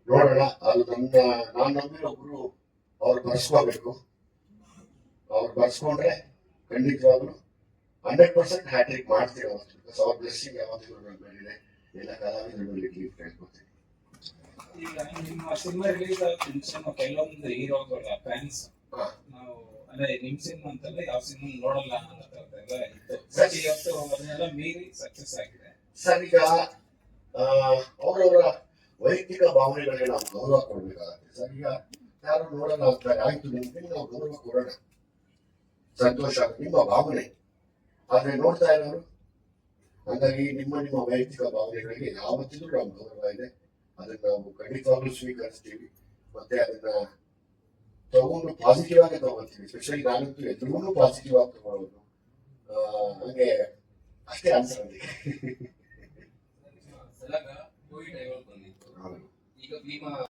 ನೋಡೋಣ. ಅದು ನಾನು ನಂಬಿರೋ ಗುರು ಅವ್ರು ಬರ್ಸ್ಕೋಬೇಕು. ಅವ್ರು ಬರ್ಸ್ಕೊಂಡ್ರೆ ಖಂಡಿತವಾಗ್ಲು 100% ಹ್ಯಾಟ್ರಿಕ್ ಮಾಡ್ತೀವಿ ಅವತ್ತು. ಬಿಕಾಸ್ ಅವ್ರ ಬ್ಲೆಸ್ಸಿಂಗ್ ಯಾವತ್ತಿಗೂ ನನ್ನ ಮೇಲಿದೆ. ಎಲ್ಲ ಕಲಾವಿದರ ಮೇಲೆ ಕೇಳ್ಕೊತೀನಿ. ಈಗ ನಿಮ್ಮ ಸಿನಿಮಾ ರಿಲೀಸ್ ಆದ ಕೆಲವೊಂದು ಹೀರೋಗಳ ಫ್ಯಾನ್ಸ್ ನಾವು ಅಂದ್ರೆ ನಿಮ್ ಸಿನಿಮಾ ಅಂತಲ್ಲ ಯಾವ ಸಿನಿಮಾ ನೋಡಲ್ಲ ಅನ್ನೋದೆಲ್ಲ ಇತ್ತು. ಸರ್ ಇವತ್ತು ಅದನ್ನೆಲ್ಲ ಮೀರಿ ಸಕ್ಸಸ್ ಆಗಿದೆ. ಸರ್ ಈಗ ಅವರವರ ವೈಯಕ್ತಿಕ ಭಾವನೆಗಳಿಗೆ ನಾವು ಗೌರವ ಕೊಡ್ಬೇಕಾಗತ್ತೆ. ಸರ್ ಈಗ ಯಾರು ನೋಡಲ್ಲ ಅಂತಾರೆ, ಆಯ್ತು ನಿಮ್ಗೆ ನಾವು ಗೌರವ ಕೊಡೋಣ, ಸಂತೋಷ, ನಿಮ್ಮ ಭಾವನೆ. ಆದ್ರೆ ನೋಡ್ತಾ ಇರೋರು, ಹಾಗಾಗಿ ನಿಮ್ಮ ವೈಯಕ್ತಿಕ ಭಾವನೆಗಳಿಗೆ ಯಾವತ್ತಿಗೂ ನಾವು ಗೌರವ ಇದೆ. ಅದನ್ನ ನಾವು ಖಂಡಿತವಾಗ್ಲೂ ಸ್ವೀಕರಿಸ್ತೀವಿ. ಮತ್ತೆ ಅದನ್ನ ತಗೊಂಡು ಪಾಸಿಟಿವ್ ಆಗಿ ತಗೊಳ್ತೀವಿ. ಸ್ಪೆಷಲಿ ನಾನಂತೂ ಎಲ್ರಿಗೂ ಪಾಸಿಟಿವ್ ಆಗಿ ತಗೊಳ್ಳೋದು. ಹಂಗೆ ಅಷ್ಟೇ ಆನ್ಸರ್ ನನಗೆ. ಕೋವಿಡ್ ಬಂದಿತ್ತು. ಈಗ